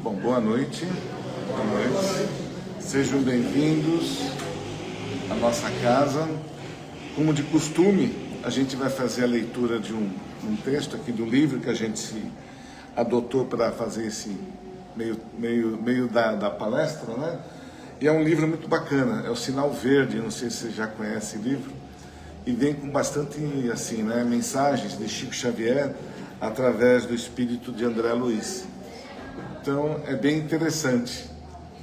Bom, boa noite. Boa noite. Sejam bem-vindos à nossa casa. Como de costume, a gente vai fazer a leitura de um texto aqui do livro que a gente se adotou para fazer esse meio da palestra, né? E é um livro muito bacana, é o Sinal Verde, não sei se você já conhece o livro, e vem com bastante, assim, né, mensagens de Chico Xavier através do espírito de André Luiz. Então, é bem interessante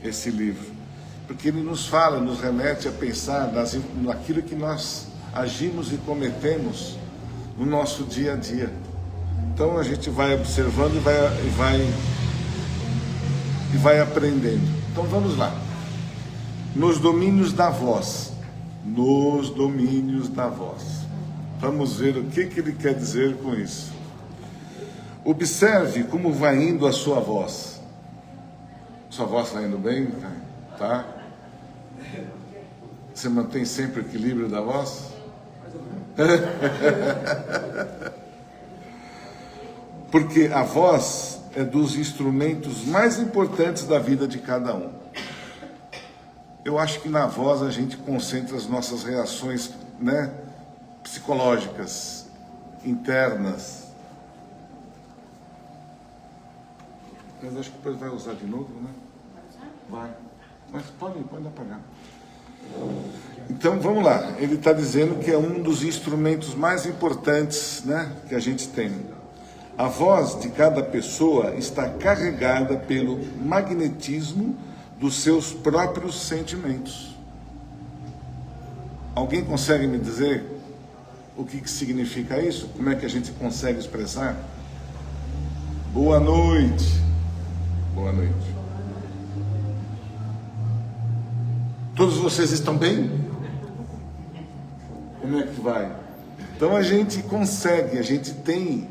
esse livro, porque ele nos fala, nos remete a pensar naquilo que nós agimos e cometemos no nosso dia a dia. Então, a gente vai observando e vai aprendendo. Então, vamos lá. Nos domínios da voz. Nos domínios da voz. Vamos ver o que ele quer dizer com isso. Observe como vai indo a sua voz. Sua voz está indo bem? Tá? Você mantém sempre o equilíbrio da voz? Porque a voz é dos instrumentos mais importantes da vida de cada um. Eu acho que na voz a gente concentra as nossas reações, né, psicológicas, internas. Mas acho que depois vai usar de novo, né? Vai. Mas pode apagar. Então, vamos lá. Ele está dizendo que é um dos instrumentos mais importantes, né, que a gente tem. A voz de cada pessoa está carregada pelo magnetismo dos seus próprios sentimentos. Alguém consegue me dizer o que significa isso? Como é que a gente consegue expressar? Boa noite. Boa noite. Todos vocês estão bem? Como é que vai? Então a gente consegue, a gente tem,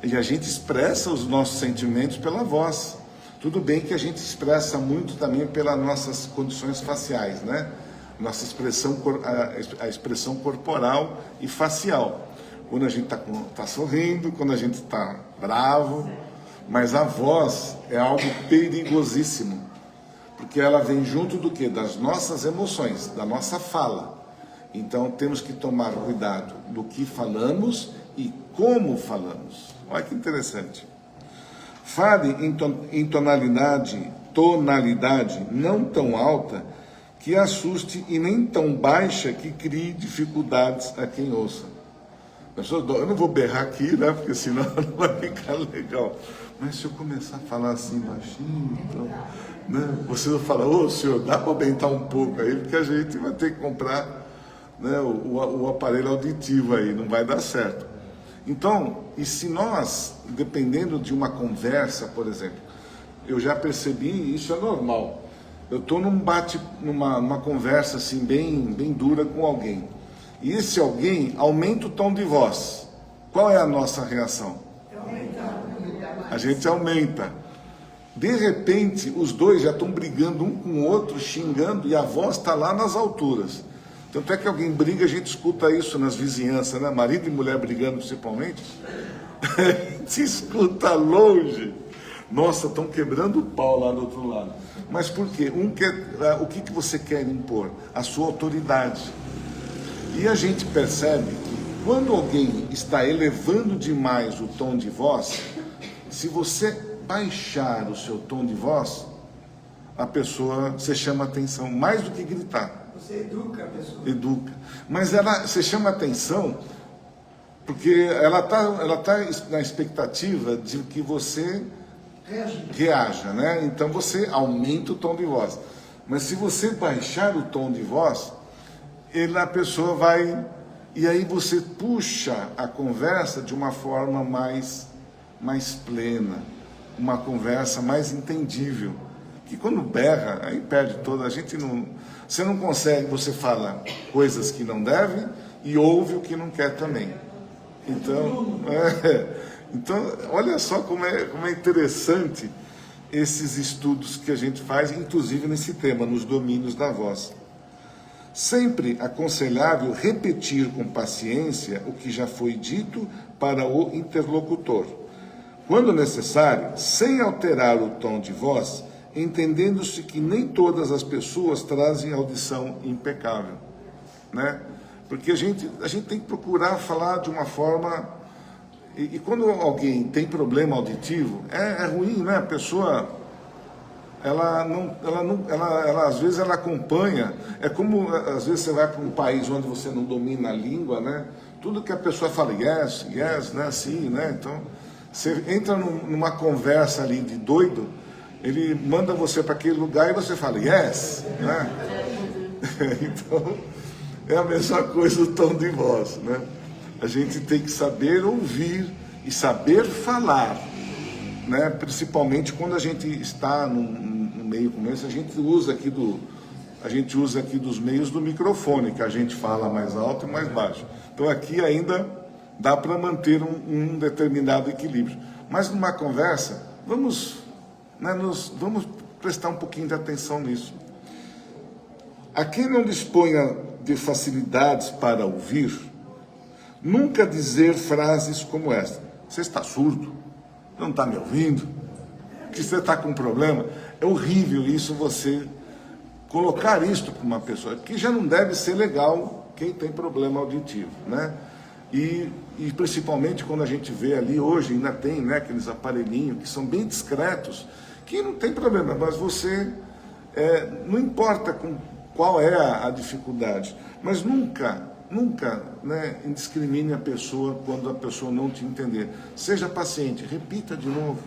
e a gente expressa os nossos sentimentos pela voz. Tudo bem que a gente expressa muito também pelas nossas condições faciais, né? Nossa expressão, a expressão corporal e facial. Quando a gente tá sorrindo, quando a gente está bravo. Mas a voz é algo perigosíssimo. Porque ela vem junto do quê? Das nossas emoções, da nossa fala. Então temos que tomar cuidado do que falamos e como falamos. Olha que interessante. Fale em tonalidade não tão alta que assuste e nem tão baixa que crie dificuldades a quem ouça. Eu não vou berrar aqui, né? Porque senão não vai ficar legal. Mas se eu começar a falar assim baixinho, então, né? Você não fala, ô senhor, dá para aumentar um pouco aí, porque a gente vai ter que comprar, né, o aparelho auditivo aí, não vai dar certo. Então, e se nós, dependendo de uma conversa, por exemplo, eu já percebi, isso é normal. Eu estou numa conversa assim, bem dura com alguém. E esse alguém aumenta o tom de voz. Qual é a nossa reação? A gente aumenta. De repente, os dois já estão brigando um com o outro, xingando, e a voz está lá nas alturas. Tanto é que alguém briga, a gente escuta isso nas vizinhanças, né? Marido e mulher brigando principalmente. A gente escuta longe. Nossa, estão quebrando o pau lá do outro lado. Mas por quê? O que você quer impor? A sua autoridade. E a gente percebe que quando alguém está elevando demais o tom de voz, se você baixar o seu tom de voz, a pessoa, você chama atenção mais do que gritar. Você educa a pessoa. Educa. Mas você chama atenção porque ela tá na expectativa de que você reaja, né? Então você aumenta o tom de voz. Mas se você baixar o tom de voz, a pessoa vai... E aí você puxa a conversa de uma forma mais plena, uma conversa mais entendível. Que quando berra, aí perde toda... Você não consegue, você fala coisas que não deve e ouve o que não quer também. Então, olha só como é interessante esses estudos que a gente faz, inclusive nesse tema, nos domínios da voz. Sempre aconselhável repetir com paciência o que já foi dito para o interlocutor, quando necessário, sem alterar o tom de voz, entendendo-se que nem todas as pessoas trazem audição impecável, né? Porque a gente tem que procurar falar de uma forma... E quando alguém tem problema auditivo, é ruim, né? A pessoa, ela às vezes ela acompanha. É como, às vezes você vai para um país onde você não domina a língua, né? Tudo que a pessoa fala, yes, yes, né? Sim, né? Então, você entra numa conversa ali de doido, ele manda você para aquele lugar e você fala, yes, né? Então, é a mesma coisa o tom de voz, né? A gente tem que saber ouvir e saber falar, né? Principalmente quando a gente está no meio como esse, a gente usa aqui dos meios do microfone, que a gente fala mais alto e mais baixo. Então aqui ainda dá para manter um determinado equilíbrio. Mas numa conversa, vamos prestar um pouquinho de atenção nisso. A quem não disponha de facilidades para ouvir, nunca dizer frases como esta: você está surdo? Não está me ouvindo? Que você está com um problema? É horrível isso, você colocar isto para uma pessoa, que já não deve ser legal quem tem problema auditivo, né? E principalmente quando a gente vê ali, hoje ainda tem, né, aqueles aparelhinhos que são bem discretos, que não tem problema, mas você, não importa qual é a dificuldade, mas nunca, né, indiscrimine a pessoa quando a pessoa não te entender. Seja paciente, repita de novo.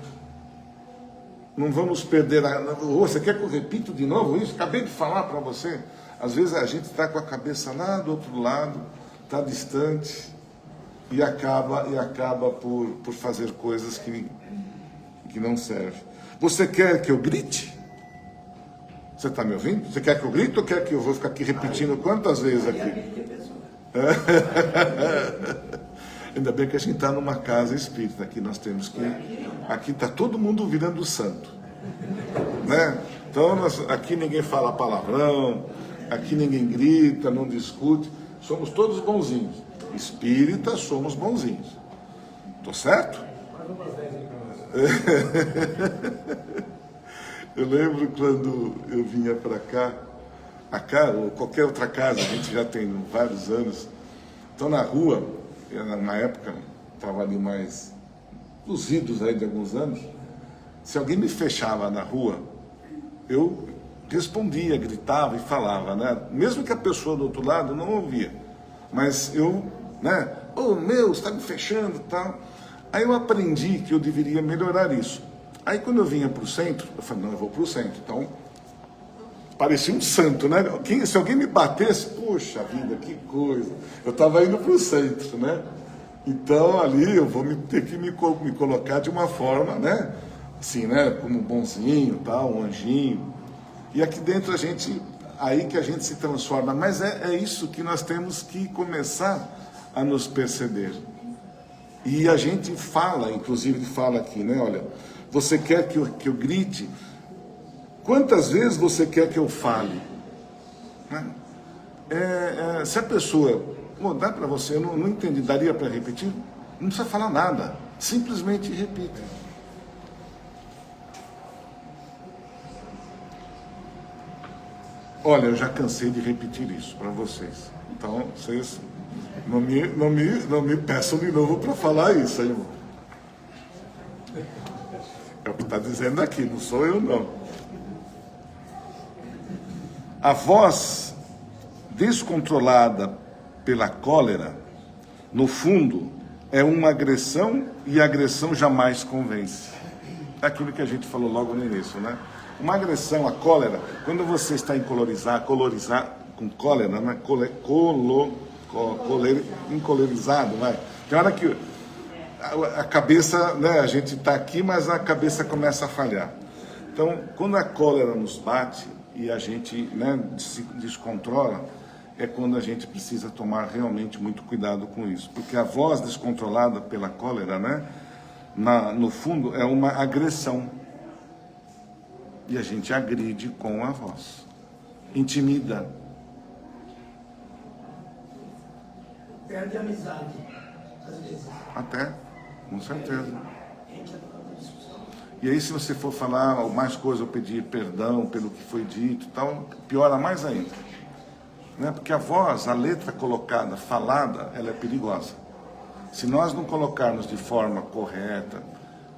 Não vamos perder você quer que eu repita de novo isso? Acabei de falar para você. Às vezes a gente está com a cabeça lá do outro lado, está distante, e acaba por fazer coisas que não servem. Você quer que eu grite? Você está me ouvindo? Você quer que eu grite ou quer que eu vou ficar aqui repetindo quantas vezes aqui? Ainda bem que a gente está numa casa espírita, aqui nós temos que... Aqui está todo mundo virando santo, né? Então, aqui ninguém fala palavrão, aqui ninguém grita, não discute, somos todos bonzinhos. Espíritas somos bonzinhos. Tô certo? Eu lembro quando eu vinha para cá, ou qualquer outra casa, a gente já tem vários anos. Então, na rua, na época, estava ali mais nos idos aí de alguns anos, se alguém me fechava na rua, eu respondia, gritava e falava, né? Mesmo que a pessoa do outro lado não ouvia, mas eu, né? Oh, meu, você está me fechando e tal. Aí eu aprendi que eu deveria melhorar isso. Aí quando eu vinha para o centro, eu falei, não, eu vou para o centro. Então, parecia um santo, né? Se alguém me batesse, poxa vida, que coisa. Eu estava indo para o centro, né? Então, ali eu vou ter que me colocar de uma forma, né? Assim, né? Como bonzinho, tal, um anjinho. E aqui dentro aí que a gente se transforma. Mas é isso que nós temos que começar a nos perceber. E a gente fala, inclusive fala aqui, né? Olha, você quer que eu grite? Quantas vezes você quer que eu fale? Né? Se a pessoa... dá para você, eu não entendi, daria para repetir? Não precisa falar nada, simplesmente repita. Olha, eu já cansei de repetir isso para vocês. Então, vocês não me peçam de novo para falar isso, hein, irmão? É o que está dizendo aqui, não sou eu, não. A voz descontrolada pela cólera, no fundo, é uma agressão, e a agressão jamais convence. É aquilo que a gente falou logo no início, né? Uma agressão, a cólera, quando você está encolorizado com cólera, né? Encolerizado, vai. Tem hora que a cabeça, né? A gente está aqui, mas a cabeça começa a falhar. Então, quando a cólera nos bate e a gente, né, se descontrola, é quando a gente precisa tomar realmente muito cuidado com isso. Porque a voz descontrolada pela cólera, né, no fundo, é uma agressão. E a gente agride com a voz. Intimida. Perde a amizade, às vezes. Até, com certeza. E aí, se você for falar mais coisa ou pedir perdão pelo que foi dito e tal, piora mais ainda. Né? Porque a voz, a letra colocada, falada, ela é perigosa. Se nós não colocarmos de forma correta,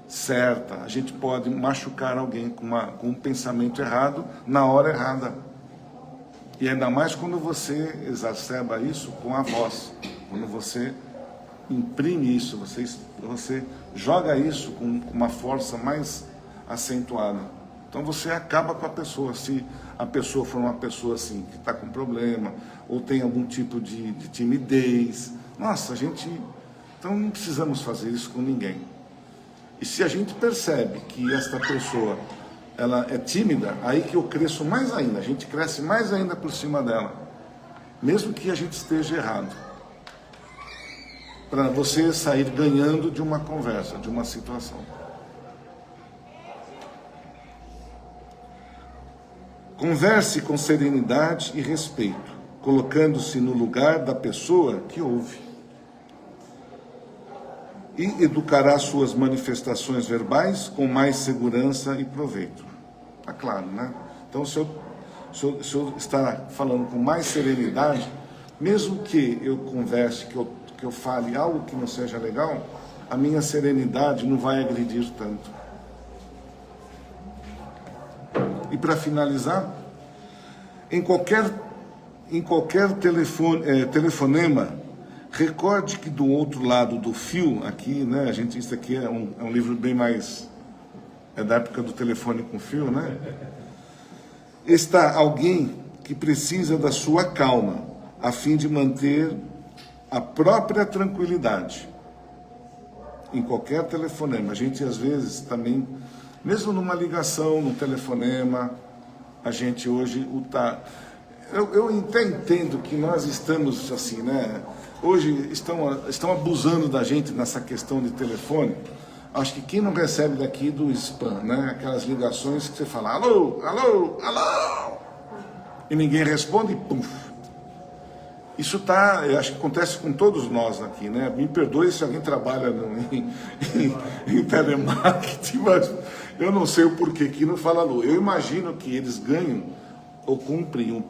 certa, a gente pode machucar alguém com um pensamento errado na hora errada. E ainda mais quando você exacerba isso com a voz, quando você imprime isso, você joga isso com uma força mais acentuada. Então você acaba com a pessoa. Se a pessoa for uma pessoa assim, que está com problema, ou tem algum tipo de timidez, nossa, então não precisamos fazer isso com ninguém. E se a gente percebe que esta pessoa, ela é tímida, aí que eu cresço mais ainda, a gente cresce mais ainda por cima dela, mesmo que a gente esteja errado, para você sair ganhando de uma conversa, de uma situação. Converse com serenidade e respeito, colocando-se no lugar da pessoa que ouve. E educará suas manifestações verbais com mais segurança e proveito. Tá claro, né? Então, se eu estar falando com mais serenidade, mesmo que eu converse, que eu fale algo que não seja legal, a minha serenidade não vai agredir tanto. E para finalizar, em qualquer telefonema, recorde que do outro lado do fio, aqui, né, isso aqui é um livro bem mais, é da época do telefone com fio, né? Está alguém que precisa da sua calma, a fim de manter a própria tranquilidade. Em qualquer telefonema, a gente às vezes também, mesmo numa ligação, num telefonema, a gente hoje eu até entendo que nós estamos assim, né? Hoje estão abusando da gente nessa questão de telefone. Acho que quem não recebe daqui do spam, né? Aquelas ligações que você fala, alô, alô, alô, e ninguém responde, e pum. Isso eu acho que acontece com todos nós aqui, né? Me perdoe se alguém trabalha em telemarketing, mas eu não sei o porquê que não fala alô. Eu imagino que eles ganham ou cumprem o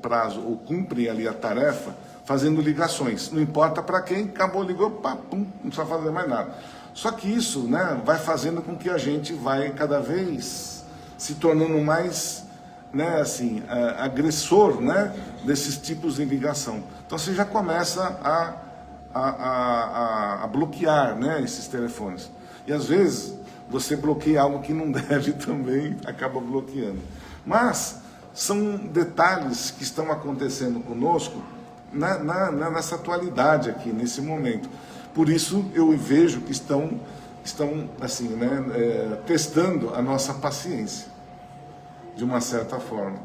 prazo, ou cumprem ali a tarefa, fazendo ligações. Não importa para quem, acabou, ligou, pá, pum, não precisa fazer mais nada. Só que isso, né, vai fazendo com que a gente vai cada vez se tornando mais, né, assim, agressor, né, desses tipos de ligação. Então você já começa a bloquear, né, esses telefones. E às vezes você bloqueia algo que não deve também, acaba bloqueando. Mas são detalhes que estão acontecendo conosco nessa atualidade aqui, nesse momento. Por isso eu vejo que estão assim, né, testando a nossa paciência, de uma certa forma.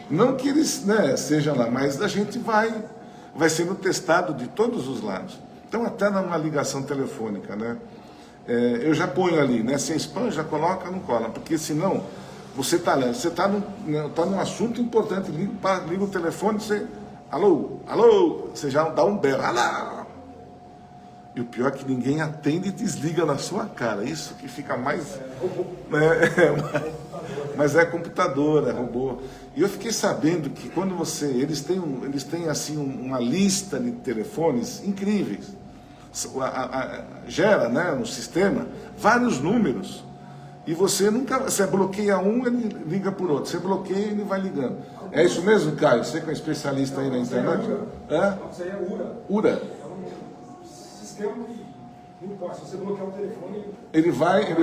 Não que eles, né, sejam lá, mas a gente vai sendo testado de todos os lados. Então, até numa ligação telefônica, né, eu já ponho ali, né, sem spam, já coloca, não cola, porque senão você está num assunto importante, liga o telefone, você, alô, alô, você já dá um berro, alô. E o pior é que ninguém atende e desliga na sua cara. Isso que fica mais... Mas é computador, é robô. E eu fiquei sabendo que quando eles têm assim uma lista de telefones incríveis. Gera, né, no sistema, vários números. E você bloqueia um, ele liga por outro. Você bloqueia, ele vai ligando. É isso mesmo, Caio? Você que é especialista aí na internet? Isso aí é URA. URA? Não importa, se você bloquear o telefone... Ele vai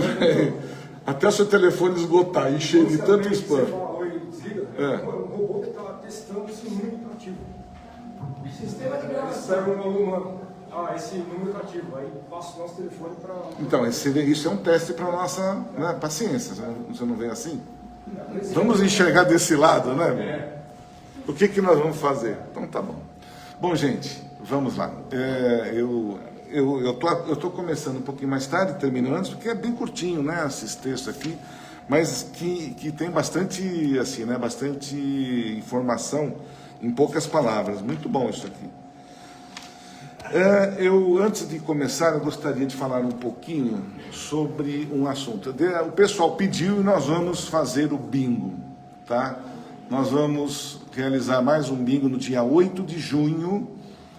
até o seu telefone esgotar, encher de tanto spam. Você fala, oi, ele desliga, é um robô que está testando esse número que está ativo. O sistema de gravação. Esse número está ativo, aí passa o nosso telefone para... Então, isso é um teste para a nossa, né, paciência, você não vê assim? Vamos enxergar desse lado, né? O que nós vamos fazer? Então tá bom. Bom, gente, vamos lá. Eu tô começando um pouquinho mais tarde, termino antes, porque é bem curtinho, né, esses textos aqui, mas que tem bastante, assim, né, bastante informação em poucas palavras. Muito bom isso aqui. Antes de começar, eu gostaria de falar um pouquinho sobre um assunto. O pessoal pediu e nós vamos fazer o bingo, tá? Nós vamos realizar mais um bingo no dia 8 de junho,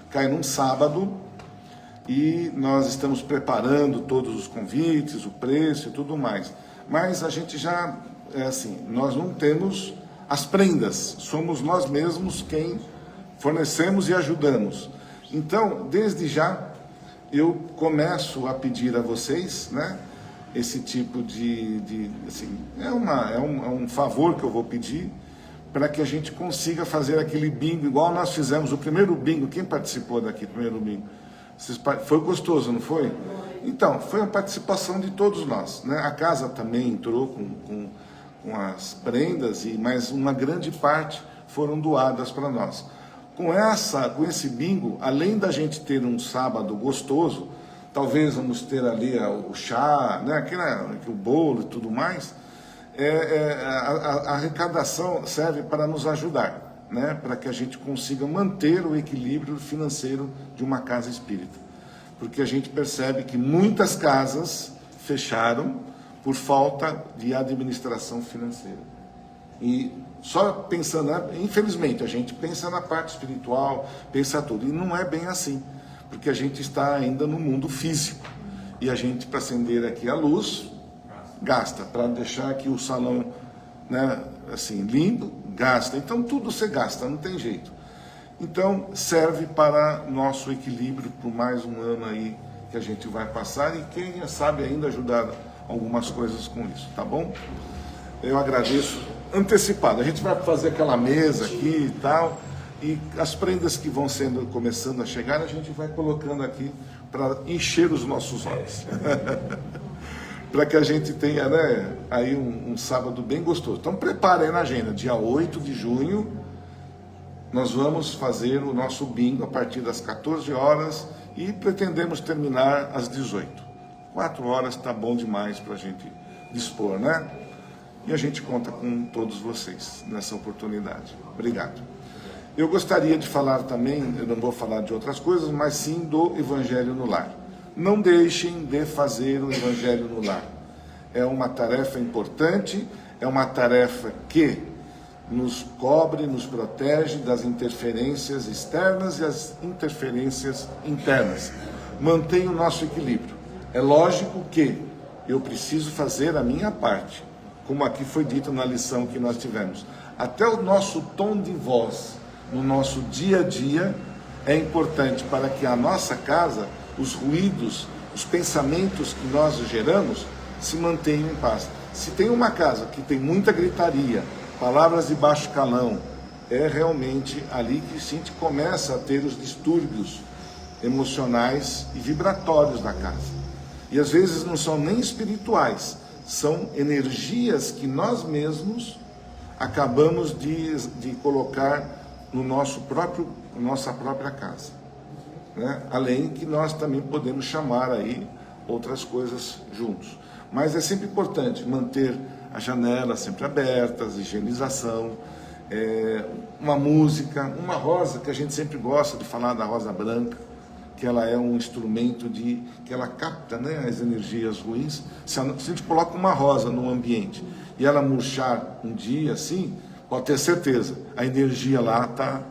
cai num sábado, e nós estamos preparando todos os convites, o preço e tudo mais. Mas a gente já, nós não temos as prendas, somos nós mesmos quem fornecemos e ajudamos. Então, desde já, eu começo a pedir a vocês, né, esse tipo é um favor que eu vou pedir, para que a gente consiga fazer aquele bingo, igual nós fizemos o primeiro bingo. Quem participou daqui, primeiro bingo? Foi gostoso, não foi? Então, foi a participação de todos nós, né? A casa também entrou com as prendas, mas uma grande parte foram doadas para nós. Com esse bingo, além da gente ter um sábado gostoso, talvez vamos ter ali o chá, né, o bolo e tudo mais, a arrecadação serve para nos ajudar, né, para que a gente consiga manter o equilíbrio financeiro de uma casa espírita. Porque a gente percebe que muitas casas fecharam por falta de administração financeira. E só pensando, infelizmente, a gente pensa na parte espiritual, pensa tudo, e não é bem assim, porque a gente está ainda no mundo físico, e a gente, para acender aqui a luz, gasta, para deixar aqui o salão, né, assim, limpo, gasta, então tudo você gasta, não tem jeito. Então, serve para nosso equilíbrio por mais um ano aí que a gente vai passar, e quem sabe ainda ajudar algumas coisas com isso, tá bom? Eu agradeço antecipado. A gente vai fazer aquela mesa aqui e tal, e as prendas que vão começando a chegar, a gente vai colocando aqui para encher os nossos olhos. Para que a gente tenha, né, aí um sábado bem gostoso. Então prepare aí na agenda, dia 8 de junho, nós vamos fazer o nosso bingo a partir das 14 horas e pretendemos terminar às 18. 4 horas está bom demais para a gente dispor, né? E a gente conta com todos vocês nessa oportunidade. Obrigado. Eu gostaria de falar também, eu não vou falar de outras coisas, mas sim do Evangelho no Lar. Não deixem de fazer o Evangelho no Lar. É uma tarefa importante, é uma tarefa que nos cobre, nos protege das interferências externas e as interferências internas. Mantém o nosso equilíbrio. É lógico que eu preciso fazer a minha parte, como aqui foi dito na lição que nós tivemos. Até o nosso tom de voz, no nosso dia a dia, é importante para que a nossa casa, os ruídos, os pensamentos que nós geramos, se mantenham em paz. Se tem uma casa que tem muita gritaria, palavras de baixo calão, é realmente ali que a gente começa a ter os distúrbios emocionais e vibratórios da casa. E às vezes não são nem espirituais, são energias que nós mesmos acabamos de colocar no nossa própria casa, né? Além que nós também podemos chamar aí outras coisas juntos. Mas é sempre importante manter as janelas sempre abertas, higienização, uma música, uma rosa, que a gente sempre gosta de falar da rosa branca, que ela é um instrumento que ela capta, né, as energias ruins. Se a gente coloca uma rosa no ambiente e ela murchar um dia assim, pode ter certeza, a energia lá está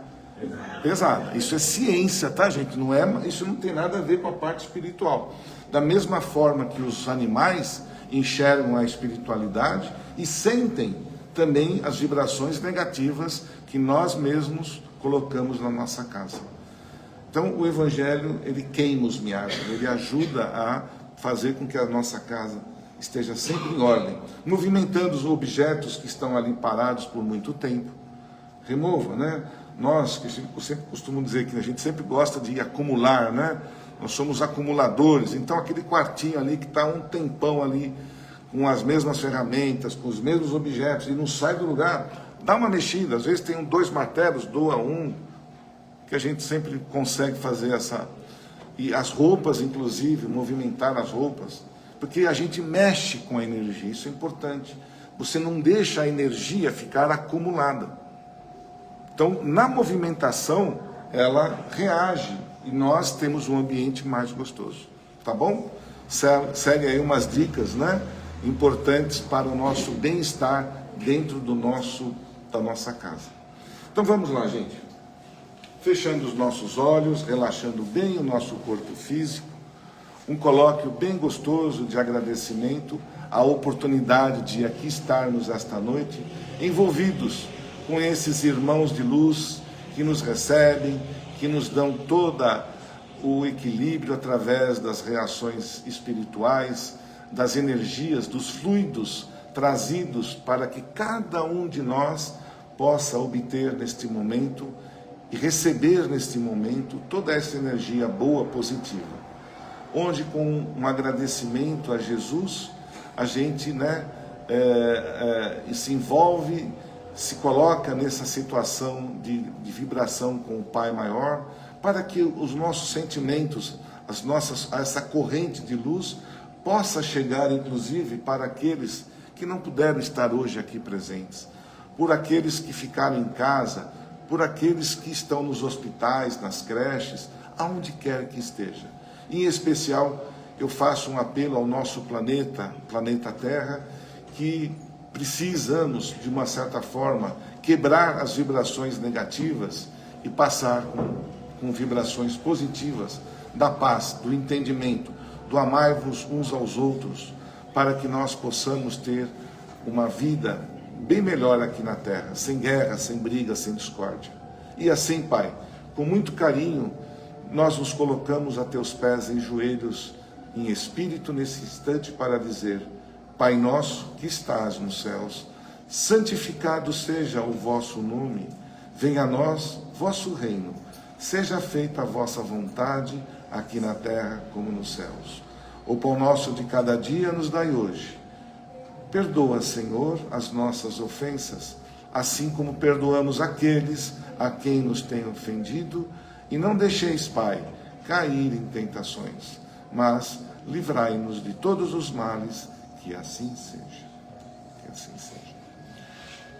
pesada. Isso é ciência, tá, gente? Isso não tem nada a ver com a parte espiritual. Da mesma forma que os animais enxergam a espiritualidade e sentem também as vibrações negativas que nós mesmos colocamos na nossa casa. Então, o Evangelho, ele queima os miasmas, ele ajuda a fazer com que a nossa casa esteja sempre em ordem, movimentando os objetos que estão ali parados por muito tempo. Remova, né? Nós, que eu sempre costumo dizer que a gente sempre gosta de acumular, né? Nós somos acumuladores, então aquele quartinho ali que está um tempão ali, com as mesmas ferramentas, com os mesmos objetos, e não sai do lugar, dá uma mexida. Às vezes tem 2 martelos, doa um, que a gente sempre consegue fazer essa... E as roupas, inclusive, movimentar as roupas, porque a gente mexe com a energia, isso é importante. Você não deixa a energia ficar acumulada. Então, na movimentação, ela reage e nós temos um ambiente mais gostoso, tá bom? Segue aí umas dicas, né, importantes para o nosso bem-estar dentro da nossa casa. Então vamos lá, gente. Fechando os nossos olhos, relaxando bem o nosso corpo físico, um colóquio bem gostoso de agradecimento à oportunidade de aqui estarmos esta noite, envolvidos com esses irmãos de luz que nos recebem, que nos dão todo o equilíbrio através das reações espirituais, das energias, dos fluidos trazidos para que cada um de nós possa obter neste momento e receber neste momento toda essa energia boa, positiva. Onde com um agradecimento a Jesus, a gente se envolve, se coloca nessa situação de vibração com o Pai Maior, para que os nossos sentimentos, essa corrente de luz, possa chegar inclusive para aqueles que não puderam estar hoje aqui presentes, por aqueles que ficaram em casa, por aqueles que estão nos hospitais, nas creches, aonde quer que esteja. Em especial, eu faço um apelo ao nosso planeta Terra, que precisamos, de uma certa forma, quebrar as vibrações negativas e passar com vibrações positivas da paz, do entendimento, do amar-vos uns aos outros, para que nós possamos ter uma vida bem melhor aqui na Terra, sem guerra, sem briga, sem discórdia. E assim, Pai, com muito carinho, nós nos colocamos a teus pés em joelhos, em espírito, nesse instante, para dizer: Pai nosso que estás nos céus, santificado seja o vosso nome, venha a nós vosso reino, seja feita a vossa vontade, aqui na terra como nos céus. O pão nosso de cada dia nos dai hoje. Perdoa, Senhor, as nossas ofensas, assim como perdoamos aqueles a quem nos têm ofendido, e não deixeis, Pai, cair em tentações, mas livrai-nos de todos os males, que assim seja. Que assim seja.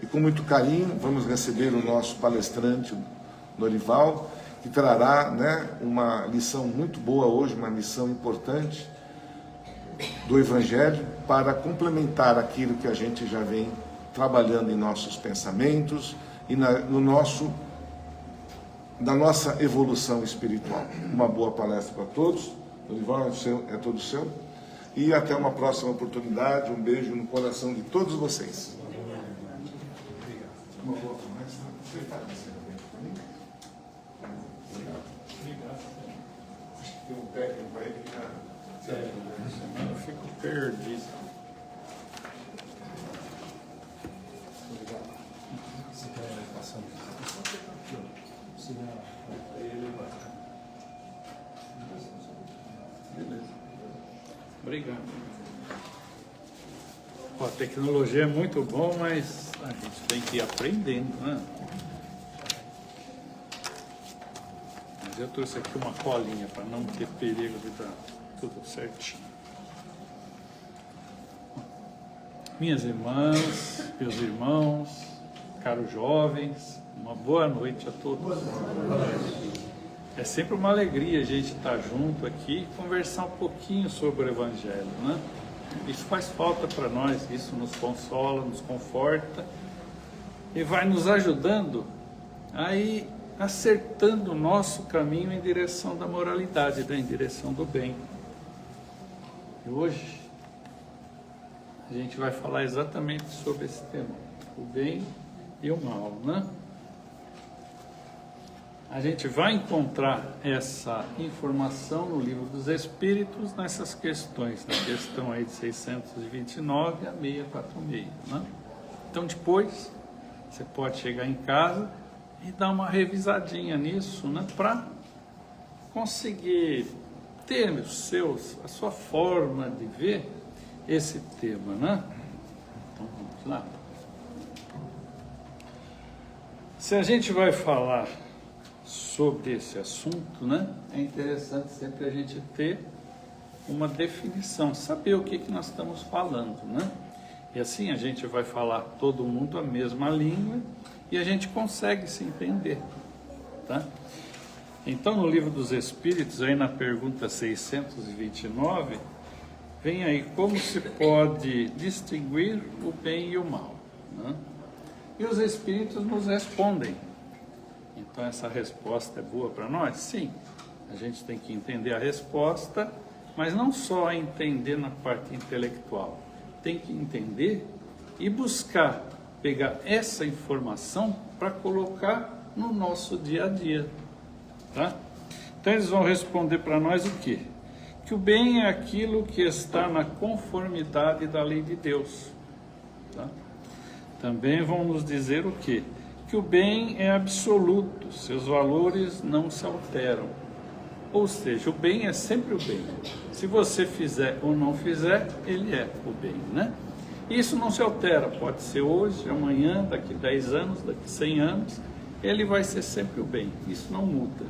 E com muito carinho, vamos receber o nosso palestrante, Norival, que trará, uma lição muito boa hoje, uma lição importante do Evangelho, para complementar aquilo que a gente já vem trabalhando em nossos pensamentos e na nossa evolução espiritual. Uma boa palestra para todos. Norival, é todo seu. E até uma próxima oportunidade. Um beijo no coração de todos vocês. Uma boa palestra. Acho que tem um técnico aí que já... Eu fico perdido. Obrigado. A tecnologia é muito bom, mas a gente tem que ir aprendendo, né? Mas eu trouxe aqui uma colinha para não ter perigo de dar tudo certinho. Minhas irmãs, meus irmãos, caros jovens, uma boa noite a todos. É sempre uma alegria a gente estar junto aqui e conversar um pouquinho sobre o Evangelho, né? Isso faz falta para nós, isso nos consola, nos conforta e vai nos ajudando a ir acertando o nosso caminho em direção da moralidade, em direção do bem. E hoje a gente vai falar exatamente sobre esse tema, o bem e o mal, né? A gente vai encontrar essa informação no Livro dos Espíritos, nessas questões, na questão aí de 629 a 646, né? Então depois você pode chegar em casa e dar uma revisadinha nisso, né? Para conseguir ter a sua forma de ver esse tema, né? Então vamos lá. Se a gente vai falar sobre esse assunto, né, é interessante sempre a gente ter uma definição, saber o que nós estamos falando, né? E assim a gente vai falar todo mundo a mesma língua e a gente consegue se entender, tá? Então, no Livro dos Espíritos, aí na pergunta 629, vem aí como se pode distinguir o bem e o mal, né? E os Espíritos nos respondem. Então, essa resposta é boa para nós? Sim, a gente tem que entender a resposta, mas não só entender na parte intelectual, tem que entender e buscar pegar essa informação para colocar no nosso dia a dia, tá? Então eles vão responder para nós o quê? Que o bem é aquilo que está na conformidade da lei de Deus, tá? Também vão nos dizer o quê? Que o bem é absoluto, seus valores não se alteram. Ou seja, o bem é sempre o bem. Se você fizer ou não fizer, ele é o bem, né? Isso não se altera, pode ser hoje, amanhã, daqui 10 anos, daqui 100 anos, ele vai ser sempre o bem, isso não muda.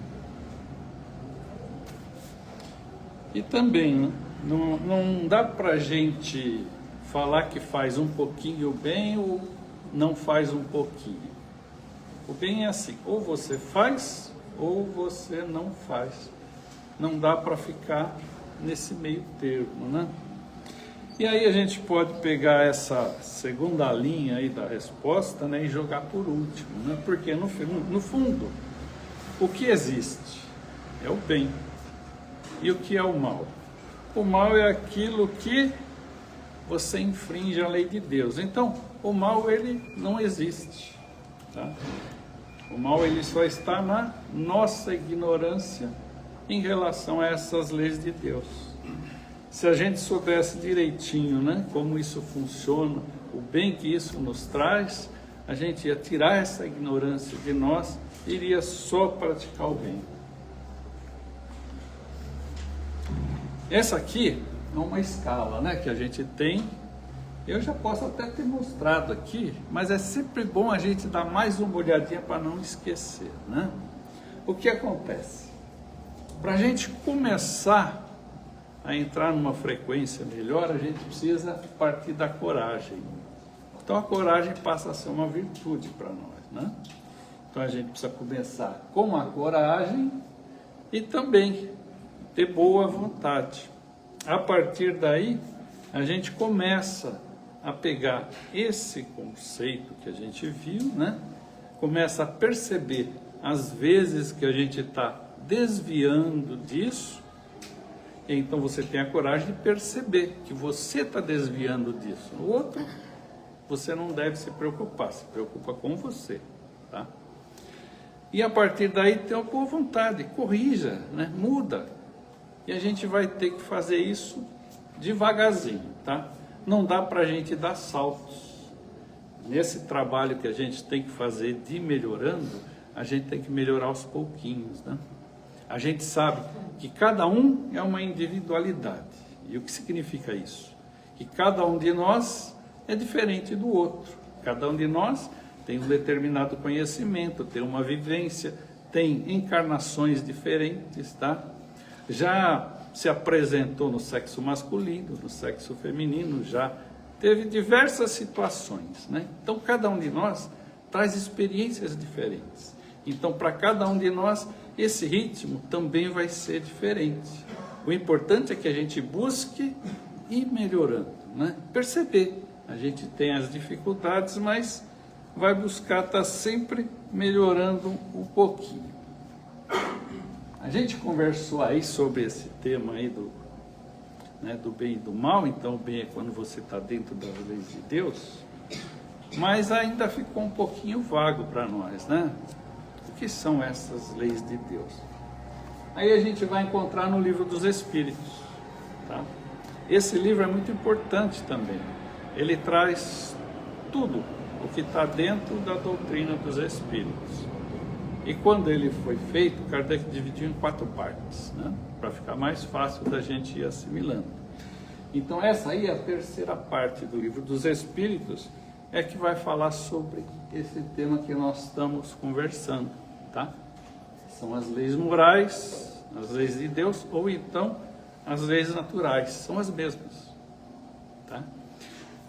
E também, né, não dá para a gente falar que faz um pouquinho bem ou não faz um pouquinho. O bem é assim, ou você faz ou você não faz. Não dá para ficar nesse meio termo, né? E aí a gente pode pegar essa segunda linha aí da resposta, né, e jogar por último, né? Porque no fundo, o que existe é o bem. E o que é o mal? O mal é aquilo que você infringe a lei de Deus. Então, o mal, ele não existe, tá? O mal, ele só está na nossa ignorância em relação a essas leis de Deus. Se a gente soubesse direitinho, né, como isso funciona, o bem que isso nos traz, a gente ia tirar essa ignorância de nós e iria só praticar o bem. Essa aqui é uma escala, né, que a gente tem. Eu já posso até ter mostrado aqui, mas é sempre bom a gente dar mais uma olhadinha para não esquecer, né? O que acontece? Para a gente começar a entrar numa frequência melhor, a gente precisa partir da coragem. Então a coragem passa a ser uma virtude para nós, né? Então a gente precisa começar com a coragem e também ter boa vontade. A partir daí, a gente começa a pegar esse conceito que a gente viu, né? Começa a perceber as vezes que a gente está desviando disso. Então você tem a coragem de perceber que você está desviando disso. O outro, você não deve se preocupar, se preocupa com você, tá? E a partir daí tem a boa vontade, corrija, né? Muda. E a gente vai ter que fazer isso devagarzinho, tá? Não dá para a gente dar saltos. Nesse trabalho que a gente tem que fazer de melhorando, a gente tem que melhorar aos pouquinhos, né? A gente sabe que cada um é uma individualidade. E o que significa isso? Que cada um de nós é diferente do outro. Cada um de nós tem um determinado conhecimento, tem uma vivência, tem encarnações diferentes, tá? Já se apresentou no sexo masculino, no sexo feminino, já teve diversas situações, né? Então, cada um de nós traz experiências diferentes. Então, para cada um de nós, esse ritmo também vai ser diferente. O importante é que a gente busque ir melhorando, né? Perceber, a gente tem as dificuldades, mas vai buscar estar sempre melhorando um pouquinho. A gente conversou aí sobre esse tema aí do bem e do mal. Então, o bem é quando você está dentro das leis de Deus, mas ainda ficou um pouquinho vago para nós, né? O que são essas leis de Deus? Aí a gente vai encontrar no Livro dos Espíritos, tá? Esse livro é muito importante também. Ele traz tudo o que está dentro da doutrina dos Espíritos. E quando ele foi feito, Kardec dividiu em 4 partes, né? Para ficar mais fácil da gente ir assimilando. Então essa aí é a terceira parte do Livro dos Espíritos, é que vai falar sobre esse tema que nós estamos conversando, tá? São as leis morais, as leis de Deus, ou então as leis naturais, são as mesmas, tá?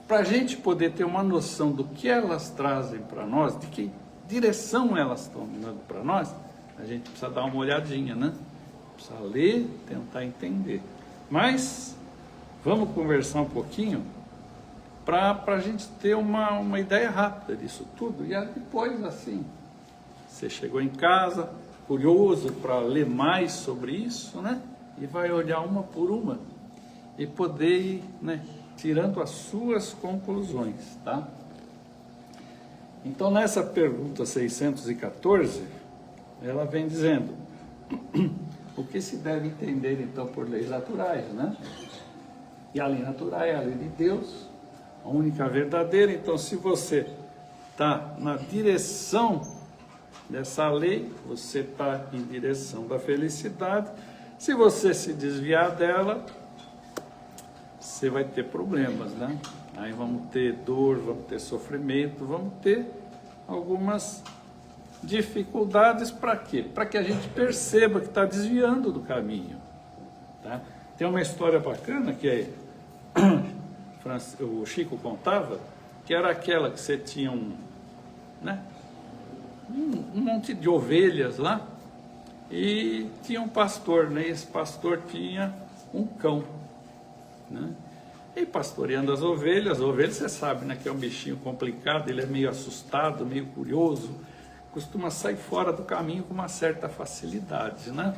Para a gente poder ter uma noção do que elas trazem para nós, de que direção elas estão dando para nós, a gente precisa dar uma olhadinha, né? Precisa ler, tentar entender. Mas vamos conversar um pouquinho para a gente ter uma ideia rápida disso tudo. E aí depois, assim, você chegou em casa, curioso para ler mais sobre isso, né? E vai olhar uma por uma e poder ir, né, tirando as suas conclusões, tá? Então, nessa pergunta 614, ela vem dizendo o que se deve entender, então, por leis naturais, né? E a lei natural é a lei de Deus, a única verdadeira. Então, se você está na direção dessa lei, você está em direção da felicidade. Se você se desviar dela, você vai ter problemas, né? Aí vamos ter dor, vamos ter sofrimento, vamos ter algumas dificuldades. Para quê? Para que a gente perceba que está desviando do caminho, tá? Tem uma história bacana que o Chico contava, que era aquela que você tinha um monte de ovelhas lá, e tinha um pastor, né? Esse pastor tinha um cão, né? E pastoreando as ovelhas você sabe, né, que é um bichinho complicado, ele é meio assustado, meio curioso, costuma sair fora do caminho com uma certa facilidade, né?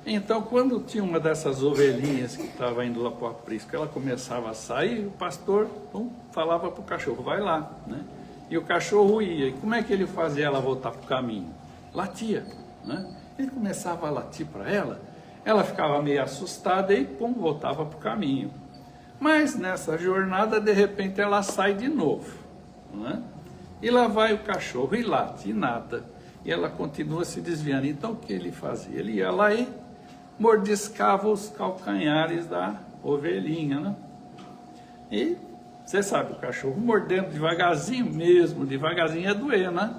Então, quando tinha uma dessas ovelhinhas que estava indo lá para o aprisco, ela começava a sair, o pastor falava para o cachorro, vai lá, né? E o cachorro ia. E como é que ele fazia ela voltar para o caminho? Latia, né? Ele começava a latir para ela, ela ficava meio assustada e voltava para o caminho. Mas nessa jornada, de repente, ela sai de novo, né? E lá vai o cachorro e late, e nada. E ela continua se desviando. Então, o que ele fazia? Ele ia lá e mordiscava os calcanhares da ovelhinha, né? E você sabe, o cachorro mordendo devagarzinho mesmo, devagarzinho ia doer, né?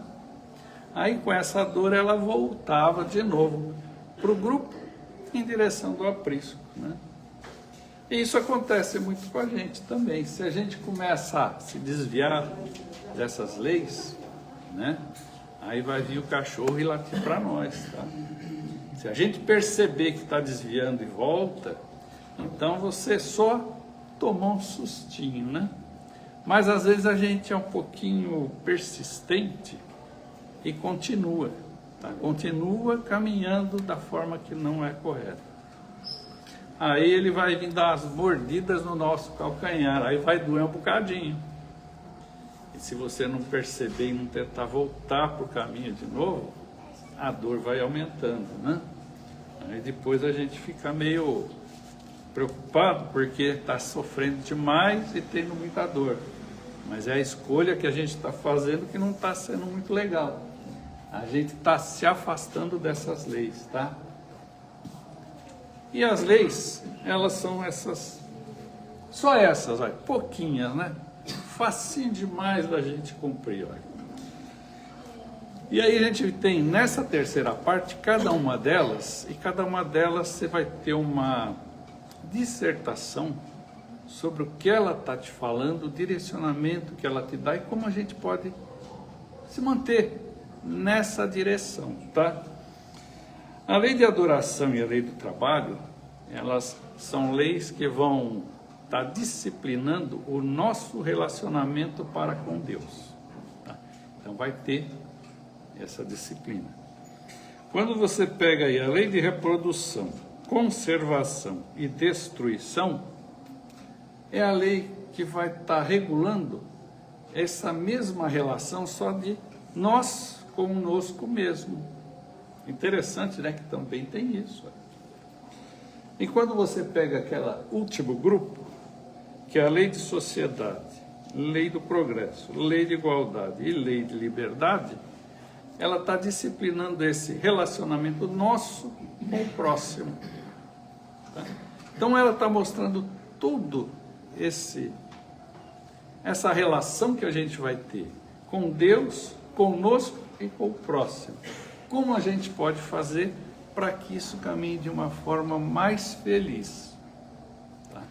Aí com essa dor ela voltava de novo para o grupo em direção do aprisco, né? E isso acontece muito com a gente também. Se a gente começa a se desviar dessas leis, né? Aí vai vir o cachorro e latir para nós, tá? Se a gente perceber que está desviando e volta, então você só tomou um sustinho, né? Mas às vezes a gente é um pouquinho persistente e continua, tá? Continua caminhando da forma que não é correta. Aí ele vai vir dar as mordidas no nosso calcanhar, aí vai doer um bocadinho. E se você não perceber e não tentar voltar para o caminho de novo, a dor vai aumentando, né? Aí depois a gente fica meio preocupado porque está sofrendo demais e tendo muita dor. Mas é a escolha que a gente está fazendo que não está sendo muito legal. A gente está se afastando dessas leis, tá? E as leis, elas são essas, só essas, olha, pouquinhas, né? Facinho demais da gente cumprir, olha. E aí a gente tem nessa terceira parte, cada uma delas, e cada uma delas você vai ter uma dissertação sobre o que ela está te falando, o direcionamento que ela te dá e como a gente pode se manter nessa direção, tá? A lei de adoração e a lei do trabalho, elas são leis que vão estar disciplinando o nosso relacionamento para com Deus, tá? Então vai ter essa disciplina. Quando você pega aí a lei de reprodução, conservação e destruição, é a lei que vai estar regulando essa mesma relação só de nós conosco mesmo. Interessante, né? Que também tem isso. E quando você pega aquele último grupo, que é a lei de sociedade, lei do progresso, lei de igualdade e lei de liberdade, ela está disciplinando esse relacionamento nosso com o próximo. Tá? Então ela está mostrando tudo essa relação que a gente vai ter com Deus, conosco e com o próximo. Como a gente pode fazer para que isso caminhe de uma forma mais feliz? Tá?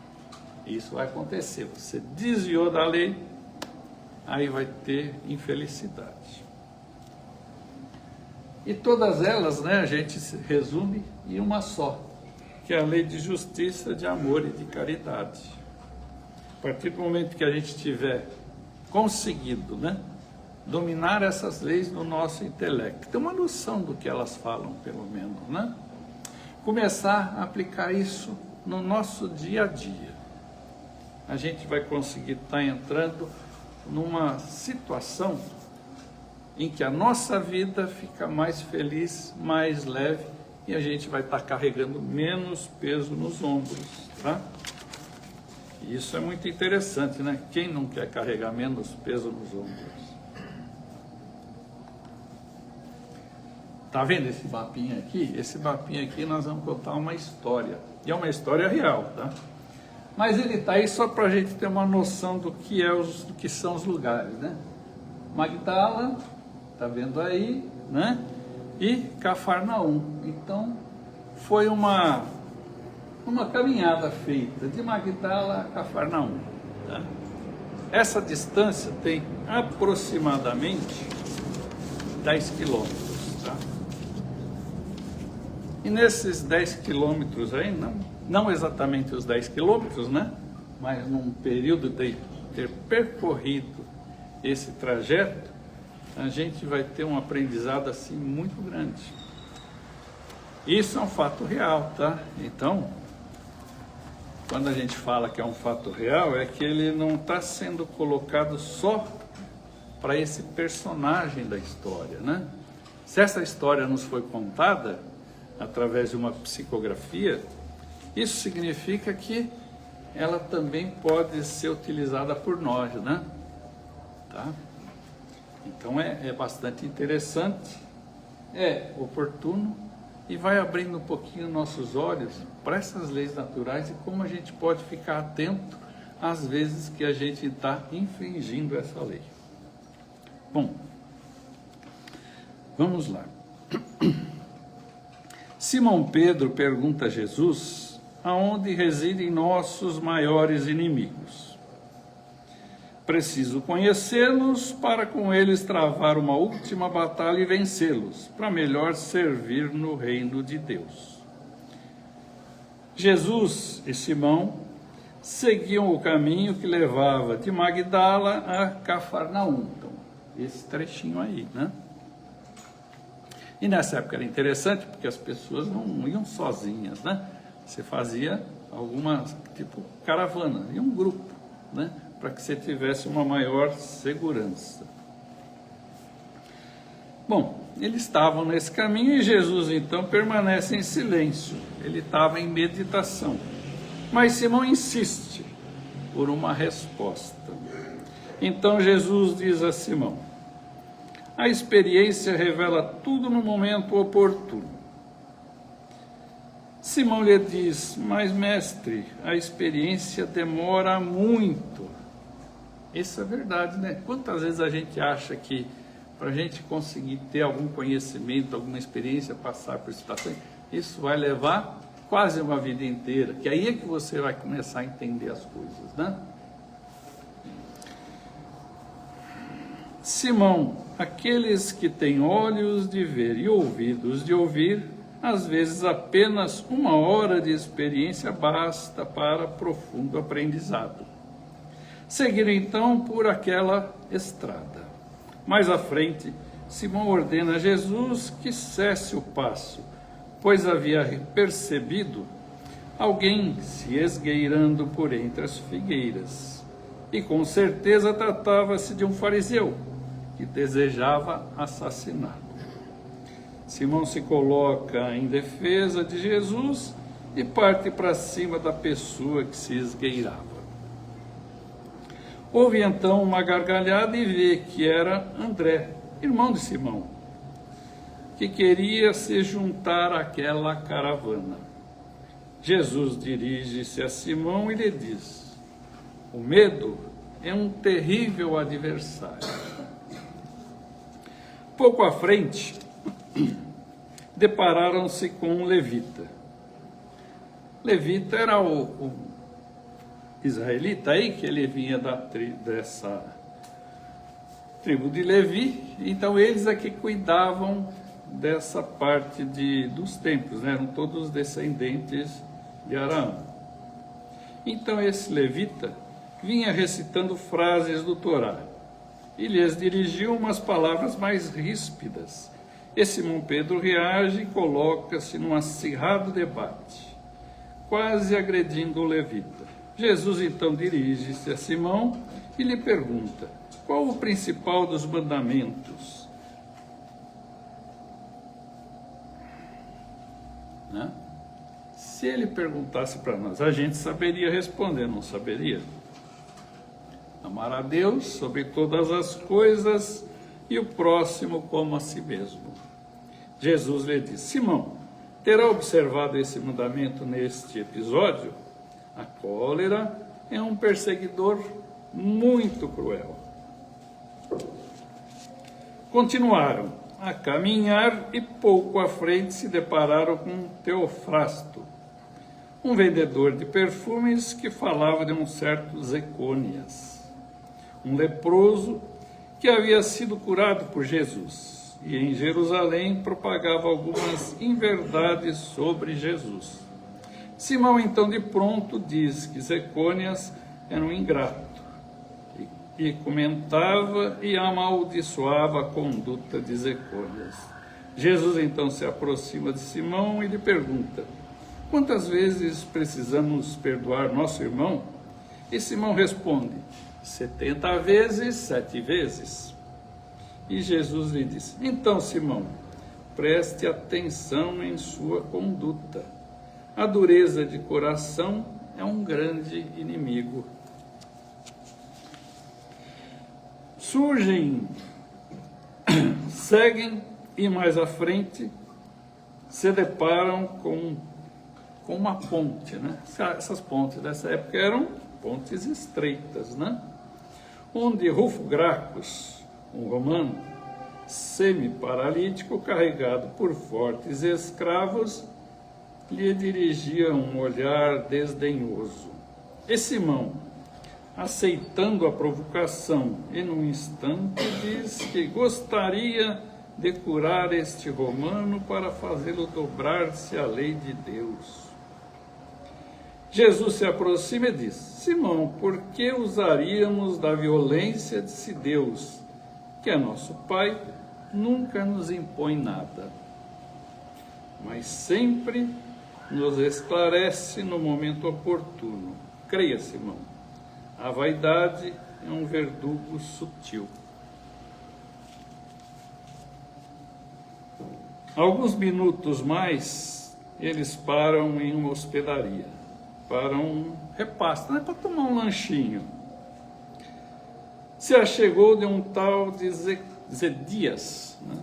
Isso vai acontecer. Você desviou da lei, aí vai ter infelicidade. E todas elas, né, a gente se resume em uma só, que é a lei de justiça, de amor e de caridade. A partir do momento que a gente tiver conseguido, né, dominar essas leis no nosso intelecto, ter uma noção do que elas falam, pelo menos, né? Começar a aplicar isso no nosso dia a dia. A gente vai conseguir estar entrando numa situação em que a nossa vida fica mais feliz, mais leve, e a gente vai estar carregando menos peso nos ombros, tá? E isso é muito interessante, né? Quem não quer carregar menos peso nos ombros? Tá vendo esse mapinha aqui? Esse mapinha aqui nós vamos contar uma história, e é uma história real, tá? Mas ele tá aí só para a gente ter uma noção do que são os lugares, né? Magdala, tá vendo aí, né? E Cafarnaum. Então, foi uma caminhada feita de Magdala a Cafarnaum, tá? Essa distância tem aproximadamente 10 quilômetros, tá? E nesses 10 quilômetros aí, não exatamente os 10 quilômetros, né? Mas num período de ter percorrido esse trajeto, a gente vai ter um aprendizado assim muito grande. Isso é um fato real, tá? Então, quando a gente fala que é um fato real, é que ele não está sendo colocado só para esse personagem da história, né? Se essa história nos foi contada através de uma psicografia, isso significa que ela também pode ser utilizada por nós, né? Tá? Então é bastante interessante, é oportuno e vai abrindo um pouquinho nossos olhos para essas leis naturais e como a gente pode ficar atento às vezes que a gente está infringindo essa lei. Bom, vamos lá. Simão Pedro pergunta a Jesus aonde residem nossos maiores inimigos. Preciso conhecê-los para com eles travar uma última batalha e vencê-los, para melhor servir no reino de Deus. Jesus e Simão seguiam o caminho que levava de Magdala a Cafarnaum. Então, esse trechinho aí, né? E nessa época era interessante, porque as pessoas não iam sozinhas, né? Você fazia algumas, tipo, caravana, e um grupo, né? Para que você tivesse uma maior segurança. Bom, eles estavam nesse caminho e Jesus então permanece em silêncio. Ele estava em meditação. Mas Simão insiste por uma resposta. Então Jesus diz a Simão: a experiência revela tudo no momento oportuno. Simão lhe diz: mas mestre, a experiência demora muito. Isso é verdade, né? Quantas vezes a gente acha que para a gente conseguir ter algum conhecimento, alguma experiência, passar por situações, isso vai levar quase uma vida inteira, que aí é que você vai começar a entender as coisas, né? Simão, aqueles que têm olhos de ver e ouvidos de ouvir, às vezes apenas 1 hora de experiência basta para profundo aprendizado. Seguiram então por aquela estrada. Mais à frente, Simão ordena a Jesus que cesse o passo, pois havia percebido alguém se esgueirando por entre as figueiras. E com certeza tratava-se de um fariseu que desejava assassiná-lo. Simão se coloca em defesa de Jesus e parte para cima da pessoa que se esgueirava. Houve então uma gargalhada e vê que era André, irmão de Simão, que queria se juntar àquela caravana. Jesus dirige-se a Simão e lhe diz: o medo é um terrível adversário. Pouco à frente, depararam-se com um levita. Levita era o israelita aí, que ele vinha dessa tribo de Levi, então eles é que cuidavam dessa parte dos templos, né? Eram todos descendentes de Araão. Então esse levita vinha recitando frases do Torá e lhes dirigiu umas palavras mais ríspidas. E Simão Pedro reage e coloca-se num acirrado debate, quase agredindo o levita. Jesus então dirige-se a Simão e lhe pergunta: qual o principal dos mandamentos? Né? Se ele perguntasse para nós, a gente saberia responder, não saberia? Amar a Deus sobre todas as coisas e o próximo como a si mesmo. Jesus lhe disse: Simão, terá observado esse mandamento neste episódio? A cólera é um perseguidor muito cruel. Continuaram a caminhar e pouco à frente se depararam com Teofrasto, um vendedor de perfumes que falava de um certo Zecônias, um leproso que havia sido curado por Jesus e em Jerusalém propagava algumas inverdades sobre Jesus. Simão então de pronto diz que Zecônias era um ingrato e comentava e amaldiçoava a conduta de Zecônias. Jesus então se aproxima de Simão e lhe pergunta: quantas vezes precisamos perdoar nosso irmão? E Simão responde: 70 vezes, 7 vezes. E Jesus lhe disse: então, Simão, preste atenção em sua conduta. A dureza de coração é um grande inimigo. Seguem e mais à frente se deparam com uma ponte, né? Essas pontes dessa época eram pontes estreitas, né? Onde Rufo Gracchus, um romano, semi-paralítico, carregado por fortes escravos, lhe dirigia um olhar desdenhoso. E Simão, aceitando a provocação, e num instante diz que gostaria de curar este romano para fazê-lo dobrar-se à lei de Deus. Jesus se aproxima e diz: Simão, por que usaríamos da violência de se Deus, que é nosso Pai, nunca nos impõe nada, mas sempre nos esclarece no momento oportuno? Creia, Simão, a vaidade é um verdugo sutil. Alguns minutos mais, eles param em uma hospedaria, para um repasto, para tomar um lanchinho. Se achegou de um tal de Zedias, né?